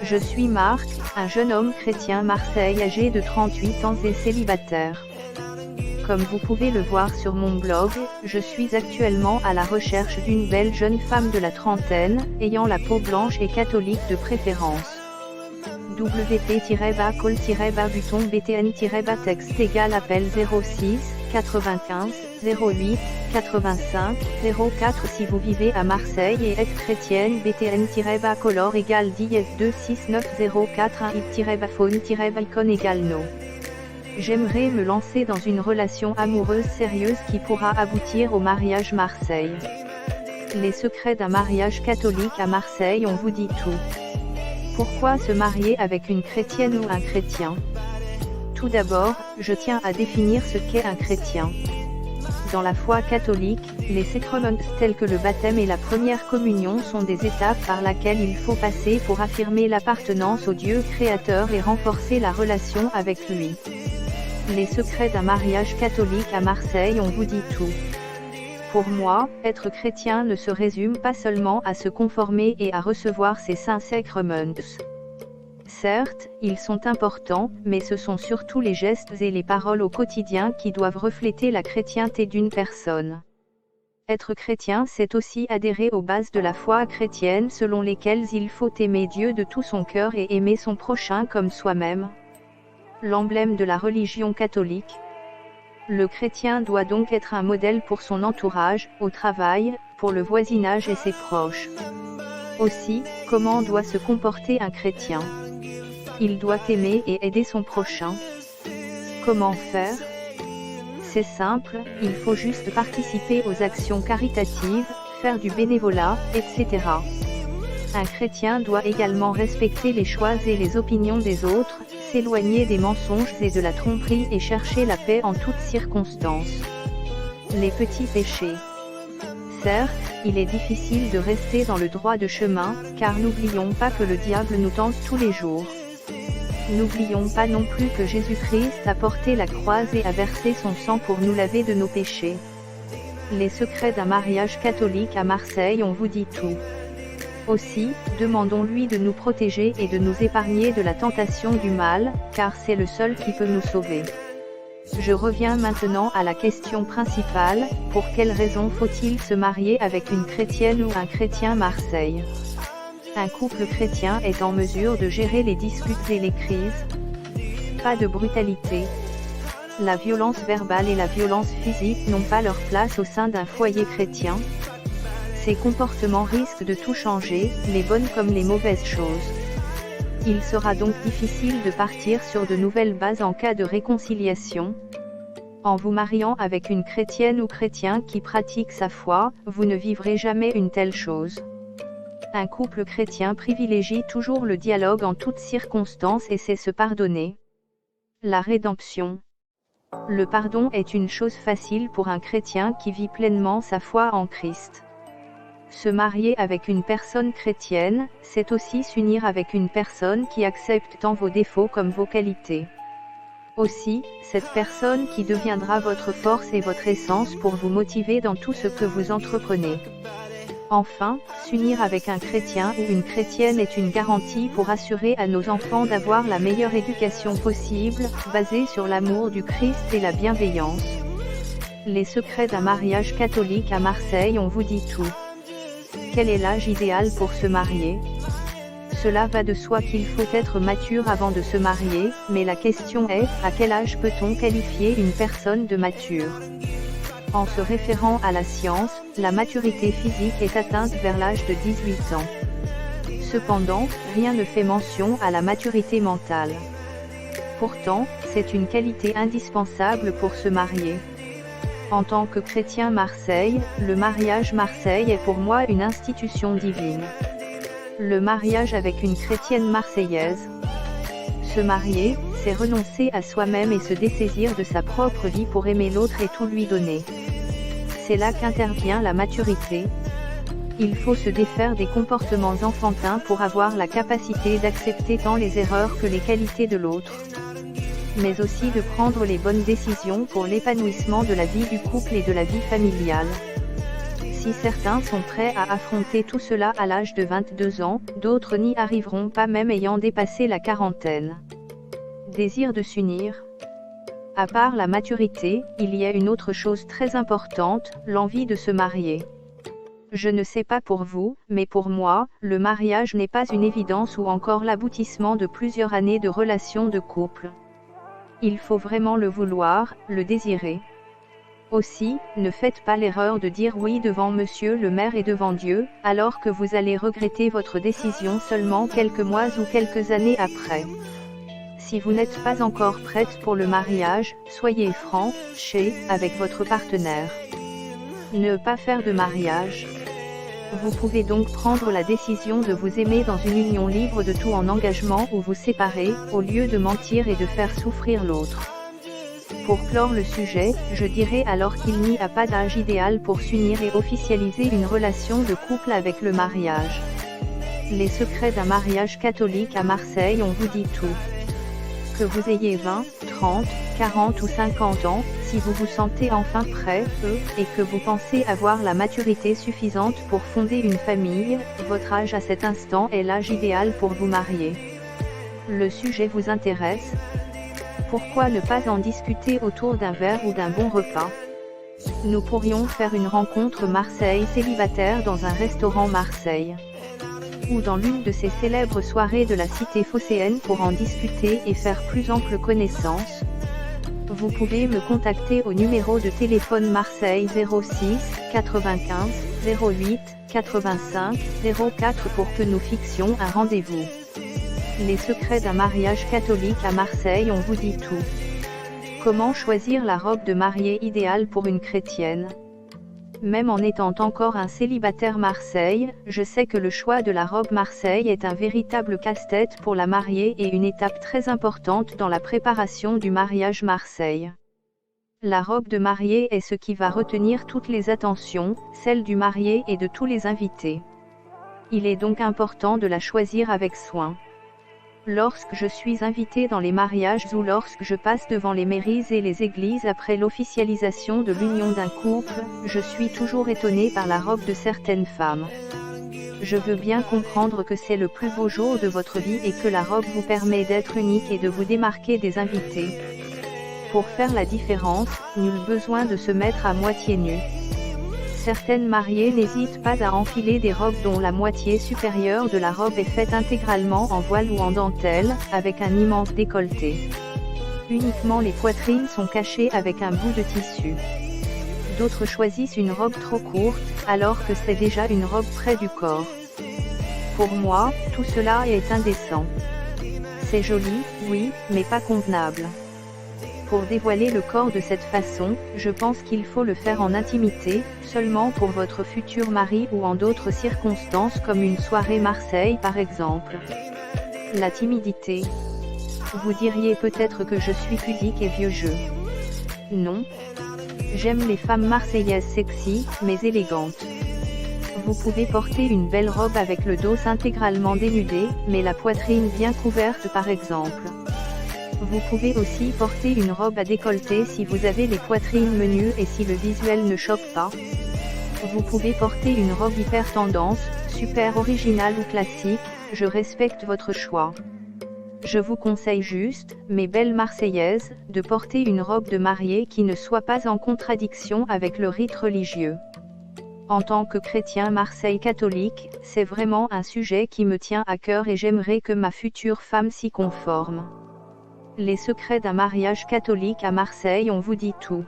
Je suis Marc, un jeune homme chrétien Marseille âgé de 38 ans et célibataire. Comme vous pouvez le voir sur mon blog, je suis actuellement à la recherche d'une belle jeune femme de la trentaine, ayant la peau blanche et catholique de préférence. WP-Call-Buton BTN-Texte égal appel 06 95 08 85 04 si vous vivez à Marseille et êtes chrétienne. BTN-Color égale 26904 icône égale no. J'aimerais me lancer dans une relation amoureuse sérieuse qui pourra aboutir au mariage Marseille. Les secrets d'un mariage catholique à Marseille, on vous dit tout. Pourquoi se marier avec une chrétienne ou un chrétien? Tout d'abord, je tiens à définir ce qu'est un chrétien. Dans la foi catholique, les sacraments tels que le baptême et la première communion sont des étapes par lesquelles il faut passer pour affirmer l'appartenance au Dieu créateur et renforcer la relation avec lui. Les secrets d'un mariage catholique à Marseille, on vous dit tout. Pour moi, être chrétien ne se résume pas seulement à se conformer et à recevoir ces saints sacraments. Certes, ils sont importants, mais ce sont surtout les gestes et les paroles au quotidien qui doivent refléter la chrétienté d'une personne. Être chrétien, c'est aussi adhérer aux bases de la foi chrétienne selon lesquelles il faut aimer Dieu de tout son cœur et aimer son prochain comme soi-même. L'emblème de la religion catholique. Le chrétien doit donc être un modèle pour son entourage, au travail, pour le voisinage et ses proches. Aussi, comment doit se comporter un chrétien? Il doit aimer et aider son prochain. Comment faire? C'est simple, il faut juste participer aux actions caritatives, faire du bénévolat, etc. Un chrétien doit également respecter les choix et les opinions des autres, s'éloigner des mensonges et de la tromperie et chercher la paix en toutes circonstances. Les petits péchés. Certes, il est difficile de rester dans le droit de chemin, car n'oublions pas que le diable nous tente tous les jours. N'oublions pas non plus que Jésus-Christ a porté la croix et a versé son sang pour nous laver de nos péchés. Les secrets d'un mariage catholique à Marseille, on vous dit tout. Aussi, demandons-lui de nous protéger et de nous épargner de la tentation du mal, car c'est le seul qui peut nous sauver. Je reviens maintenant à la question principale, pour quelle raison faut-il se marier avec une chrétienne ou un chrétien Marseille? Un couple chrétien est en mesure de gérer les disputes et les crises. Pas de brutalité. La violence verbale et la violence physique n'ont pas leur place au sein d'un foyer chrétien. Ces comportements risquent de tout changer, les bonnes comme les mauvaises choses. Il sera donc difficile de partir sur de nouvelles bases en cas de réconciliation. En vous mariant avec une chrétienne ou chrétien qui pratique sa foi, vous ne vivrez jamais une telle chose. Un couple chrétien privilégie toujours le dialogue en toutes circonstances et sait se pardonner. La rédemption. Le pardon est une chose facile pour un chrétien qui vit pleinement sa foi en Christ. Se marier avec une personne chrétienne, c'est aussi s'unir avec une personne qui accepte tant vos défauts comme vos qualités. Aussi, cette personne qui deviendra votre force et votre essence pour vous motiver dans tout ce que vous entreprenez. Enfin, s'unir avec un chrétien ou une chrétienne est une garantie pour assurer à nos enfants d'avoir la meilleure éducation possible, basée sur l'amour du Christ et la bienveillance. Les secrets d'un mariage catholique à Marseille, on vous dit tout. Quel est l'âge idéal pour se marier? Cela va de soi qu'il faut être mature avant de se marier, mais la question est, à quel âge peut-on qualifier une personne de mature? En se référant à la science, la maturité physique est atteinte vers l'âge de 18 ans. Cependant, rien ne fait mention à la maturité mentale. Pourtant, c'est une qualité indispensable pour se marier. En tant que chrétien Marseille, le mariage Marseille est pour moi une institution divine. Le mariage avec une chrétienne marseillaise. Se marier, c'est renoncer à soi-même et se dessaisir de sa propre vie pour aimer l'autre et tout lui donner. C'est là qu'intervient la maturité. Il faut se défaire des comportements enfantins pour avoir la capacité d'accepter tant les erreurs que les qualités de l'autre. Mais aussi de prendre les bonnes décisions pour l'épanouissement de la vie du couple et de la vie familiale. Si certains sont prêts à affronter tout cela à l'âge de 22 ans, d'autres n'y arriveront pas même ayant dépassé la quarantaine. Désir de s'unir. À part la maturité, il y a une autre chose très importante, l'envie de se marier. Je ne sais pas pour vous, mais pour moi, le mariage n'est pas une évidence ou encore l'aboutissement de plusieurs années de relations de couple. Il faut vraiment le vouloir, le désirer. Aussi, ne faites pas l'erreur de dire oui devant monsieur le maire et devant Dieu, alors que vous allez regretter votre décision seulement quelques mois ou quelques années après. Si vous n'êtes pas encore prête pour le mariage, soyez franc, avec votre partenaire. Ne pas faire de mariage. Vous pouvez donc prendre la décision de vous aimer dans une union libre de tout en engagement ou vous séparer, au lieu de mentir et de faire souffrir l'autre. Pour clore le sujet, je dirais alors qu'il n'y a pas d'âge idéal pour s'unir et officialiser une relation de couple avec le mariage. Les secrets d'un mariage catholique à Marseille, on vous dit tout. Que vous ayez 20, 30, 40 ou 50 ans, si vous vous sentez enfin prêt, et que vous pensez avoir la maturité suffisante pour fonder une famille, votre âge à cet instant est l'âge idéal pour vous marier. Le sujet vous intéresse? Pourquoi ne pas en discuter autour d'un verre ou d'un bon repas? Nous pourrions faire une rencontre Marseille célibataire dans un restaurant Marseille. Ou dans l'une de ces célèbres soirées de la cité phocéenne pour en discuter et faire plus ample connaissance. Vous pouvez me contacter au numéro de téléphone Marseille 06 95 08 85 04 pour que nous fixions un rendez-vous. Les secrets d'un mariage catholique à Marseille, on vous dit tout. Comment choisir la robe de mariée idéale pour une chrétienne? Même en étant encore un célibataire Marseille, je sais que le choix de la robe Marseille est un véritable casse-tête pour la mariée et une étape très importante dans la préparation du mariage Marseille. La robe de mariée est ce qui va retenir toutes les attentions, celles du marié et de tous les invités. Il est donc important de la choisir avec soin. Lorsque je suis invitée dans les mariages ou lorsque je passe devant les mairies et les églises après l'officialisation de l'union d'un couple, je suis toujours étonnée par la robe de certaines femmes. Je veux bien comprendre que c'est le plus beau jour de votre vie et que la robe vous permet d'être unique et de vous démarquer des invités. Pour faire la différence, nul besoin de se mettre à moitié nu. Certaines mariées n'hésitent pas à enfiler des robes dont la moitié supérieure de la robe est faite intégralement en voile ou en dentelle, avec un immense décolleté. Uniquement les poitrines sont cachées avec un bout de tissu. D'autres choisissent une robe trop courte, alors que c'est déjà une robe près du corps. Pour moi, tout cela est indécent. C'est joli, oui, mais pas convenable. Pour dévoiler le corps de cette façon, je pense qu'il faut le faire en intimité, seulement pour votre futur mari ou en d'autres circonstances comme une soirée Marseille par exemple. La timidité. Vous diriez peut-être que je suis pudique et vieux jeu. Non. J'aime les femmes marseillaises sexy, mais élégantes. Vous pouvez porter une belle robe avec le dos intégralement dénudé, mais la poitrine bien couverte par exemple. Vous pouvez aussi porter une robe à décolleté si vous avez les poitrines menues et si le visuel ne choque pas. Vous pouvez porter une robe hyper tendance, super originale ou classique, je respecte votre choix. Je vous conseille juste, mes belles Marseillaises, de porter une robe de mariée qui ne soit pas en contradiction avec le rite religieux. En tant que chrétien Marseille catholique, c'est vraiment un sujet qui me tient à cœur et j'aimerais que ma future femme s'y conforme. Les secrets d'un mariage catholique à Marseille, on vous dit tout.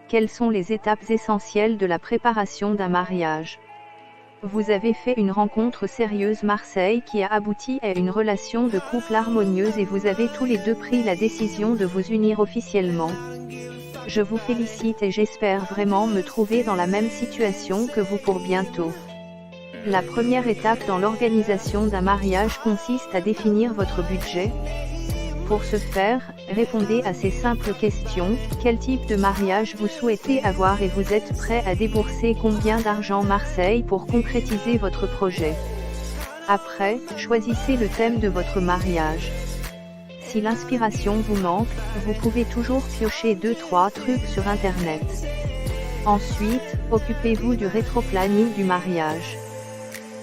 Quelles sont les étapes essentielles de la préparation d'un mariage? Vous avez fait une rencontre sérieuse Marseille qui a abouti à une relation de couple harmonieuse et vous avez tous les deux pris la décision de vous unir officiellement. Je vous félicite et j'espère vraiment me trouver dans la même situation que vous pour bientôt. La première étape dans l'organisation d'un mariage consiste à définir votre budget. Pour ce faire, répondez à ces simples questions. Quel type de mariage vous souhaitez avoir et vous êtes prêt à débourser combien d'argent Marseille pour concrétiser votre projet? Après, choisissez le thème de votre mariage. Si l'inspiration vous manque, vous pouvez toujours piocher 2-3 trucs sur internet. Ensuite, occupez-vous du rétro-planning du mariage.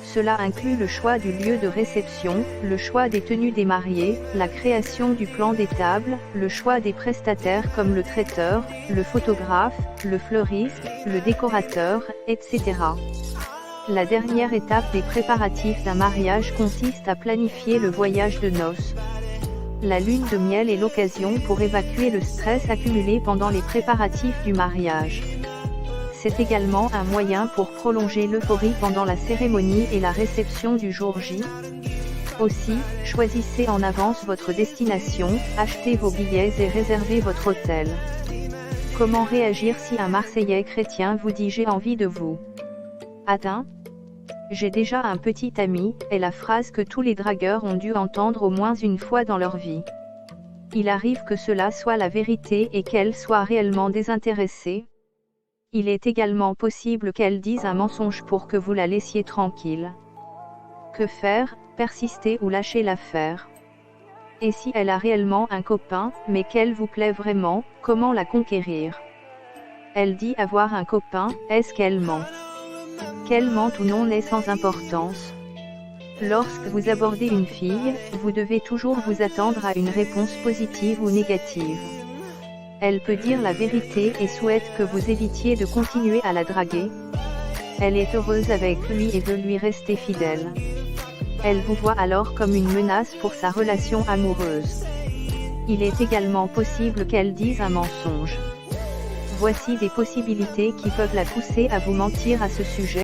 Cela inclut le choix du lieu de réception, le choix des tenues des mariés, la création du plan des tables, le choix des prestataires comme le traiteur, le photographe, le fleuriste, le décorateur, etc. La dernière étape des préparatifs d'un mariage consiste à planifier le voyage de noces. La lune de miel est l'occasion pour évacuer le stress accumulé pendant les préparatifs du mariage. C'est également un moyen pour prolonger l'euphorie pendant la cérémonie et la réception du jour J. Aussi, choisissez en avance votre destination, achetez vos billets et réservez votre hôtel. Comment réagir si un Marseillais chrétien vous dit « j'ai envie de vous ». Atteint ? J'ai déjà un petit ami, est la phrase que tous les dragueurs ont dû entendre au moins une fois dans leur vie. Il arrive que cela soit la vérité et qu'elle soit réellement désintéressée. Il est également possible qu'elle dise un mensonge pour que vous la laissiez tranquille. Que faire, persister ou lâcher l'affaire? Et si elle a réellement un copain, mais qu'elle vous plaît vraiment, comment la conquérir? Elle dit avoir un copain, est-ce qu'elle ment? Qu'elle mente ou non n'est sans importance. Lorsque vous abordez une fille, vous devez toujours vous attendre à une réponse positive ou négative. Elle peut dire la vérité et souhaite que vous évitiez de continuer à la draguer. Elle est heureuse avec lui et veut lui rester fidèle. Elle vous voit alors comme une menace pour sa relation amoureuse. Il est également possible qu'elle dise un mensonge. Voici des possibilités qui peuvent la pousser à vous mentir à ce sujet.